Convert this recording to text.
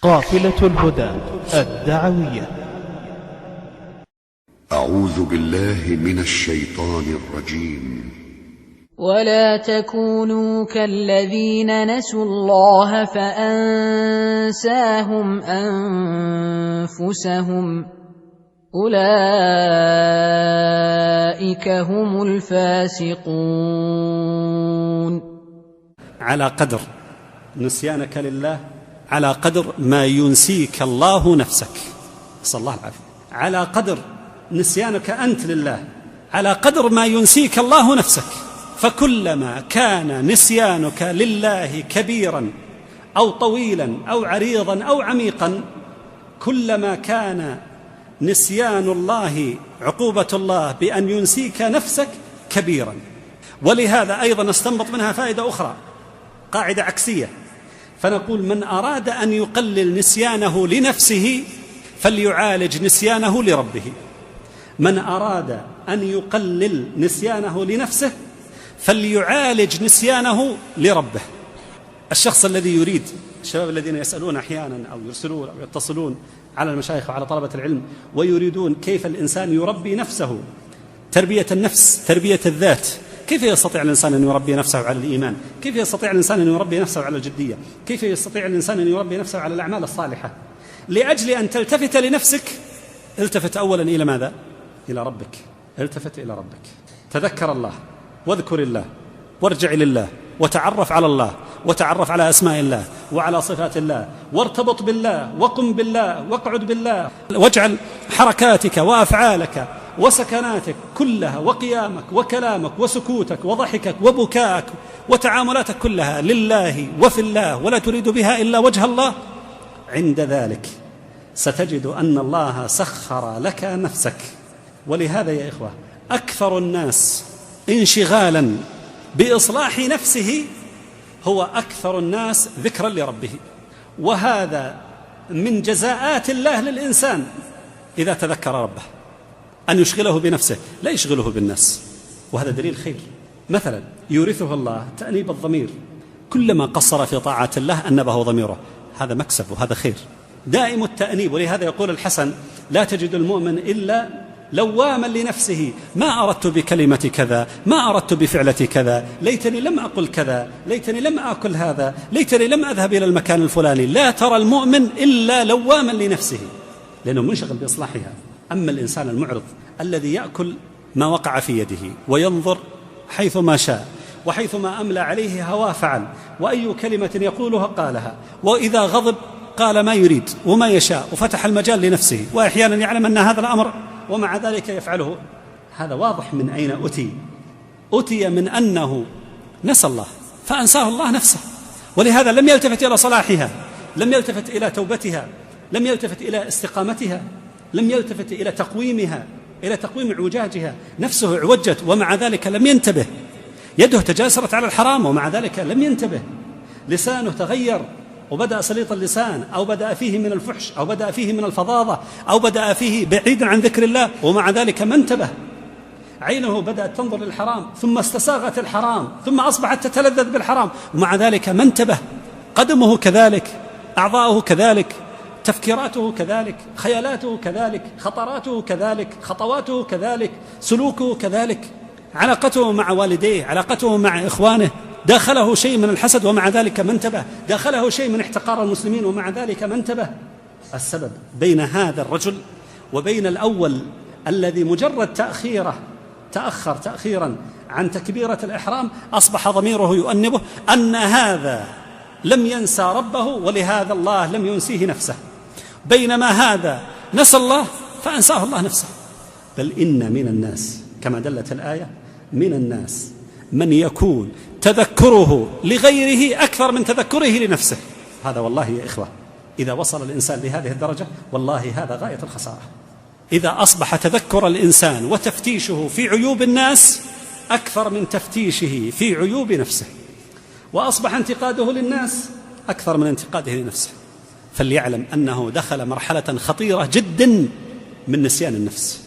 قافلة الهدى الدعوية. أعوذ بالله من الشيطان الرجيم. ولا تكونوا كالذين نسوا الله فأنساهم أنفسهم أولئك هم الفاسقون. على قدر نسيانك لله على قدر ما ينسيك الله نفسك، نسأل الله العافية. على قدر نسيانك أنت لله على قدر ما ينسيك الله نفسك. فكلما كان نسيانك لله كبيرا أو طويلا أو عريضا أو عميقا، كلما كان نسيان الله عقوبة الله بأن ينسيك نفسك كبيرا. ولهذا أيضا نستنبط منها فائدة أخرى، قاعدة عكسية، فنقول من أراد أن يقلل نسيانه لنفسه فليعالج نسيانه لربه. من أراد أن يقلل نسيانه لنفسه فليعالج نسيانه لربه. الشخص الذي يريد، الشباب الذين يسألون أحيانا أو يرسلون أو يتصلون على المشايخ وعلى طلبة العلم ويريدون كيف الإنسان يربي نفسه، تربية النفس، تربية الذات، كيف يستطيع الإنسان أن يربي نفسه على الإيمان؟ كيف يستطيع الإنسان أن يربي نفسه على الجدية؟ كيف يستطيع الإنسان أن يربي نفسه على الأعمال الصالحة؟ لأجل أن تلتفت لنفسك التفت أولا إلى ماذا؟ إلى ربك. التفت إلى ربك، تذكر الله واذكر الله وارجع لله وتعرف على الله وتعرف على أسماء الله وعلى صفات الله وارتبط بالله وقم بالله واقعد بالله، واجعل حركاتك وأفعالك وسكناتك كلها وقيامك وكلامك وسكوتك وضحكك وبكاءك وتعاملاتك كلها لله وفي الله ولا تريد بها إلا وجه الله. عند ذلك ستجد أن الله سخر لك نفسك. ولهذا يا إخوة أكثر الناس انشغالا بإصلاح نفسه هو أكثر الناس ذكرا لربه، وهذا من جزاءات الله للإنسان إذا تذكر ربه أن يشغله بنفسه لا يشغله بالناس، وهذا دليل خير. مثلا يورثه الله تأنيب الضمير، كلما قصر في طاعة الله أنبه ضميره، هذا مكسب وهذا خير دائم التأنيب. ولهذا يقول الحسن لا تجد المؤمن إلا لواما لنفسه، ما أردت بكلمة كذا، ما أردت بفعلة كذا، ليتني لم أقل كذا، ليتني لم أكل هذا، ليتني لم أذهب إلى المكان الفلاني. لا ترى المؤمن إلا لواما لنفسه لأنه منشغل بإصلاحها. أما الإنسان المعرض الذي يأكل ما وقع في يده وينظر حيث ما شاء وحيث ما أملى عليه هواه فعل، وأي كلمة يقولها قالها، وإذا غضب قال ما يريد وما يشاء وفتح المجال لنفسه، وأحيانا يعلم أن هذا الأمر ومع ذلك يفعله. هذا واضح من أين أتي من أنه نسى الله فأنساه الله نفسه. ولهذا لم يلتفت إلى صلاحها، لم يلتفت إلى توبتها، لم يلتفت إلى استقامتها، لم يلتفت إلى تقويمها، إلى تقويم اعوجاجها. نفسه اعوجت ومع ذلك لم ينتبه، يده تجاسرت على الحرام ومع ذلك لم ينتبه، لسانه تغير وبدأ سليط اللسان، أو بدأ فيه من الفحش، أو بدأ فيه من الفظاظة، أو بدأ فيه بعيدا عن ذكر الله ومع ذلك ما انتبه. عينه بدأت تنظر للحرام ثم استساغت الحرام ثم أصبحت تتلذذ بالحرام ومع ذلك ما انتبه. قدمه كذلك، أعضاؤه كذلك، تفكيراته كذلك، خيالاته كذلك، خطراته كذلك، خطواته كذلك، سلوكه كذلك، علاقته مع والديه، علاقته مع إخوانه، داخله شيء من الحسد ومع ذلك ما انتبه، داخله شيء من احتقار المسلمين ومع ذلك ما انتبه. السبب بين هذا الرجل وبين الأول الذي مجرد تأخر تأخيرا عن تكبيرة الإحرام أصبح ضميره يؤنبه أن هذا لم ينسى ربه ولهذا الله لم ينسيه نفسه، بينما هذا نسى الله فأنساه الله نفسه. بل إن من الناس كما دلت الآية من الناس من يكون تذكره لغيره أكثر من تذكره لنفسه. هذا والله يا إخوة إذا وصل الإنسان لهذه الدرجة والله هذا غاية الخسارة. إذا أصبح تذكر الإنسان وتفتيشه في عيوب الناس أكثر من تفتيشه في عيوب نفسه، وأصبح انتقاده للناس أكثر من انتقاده لنفسه، فليعلم أنه دخل مرحلة خطيرة جدا من نسيان النفس.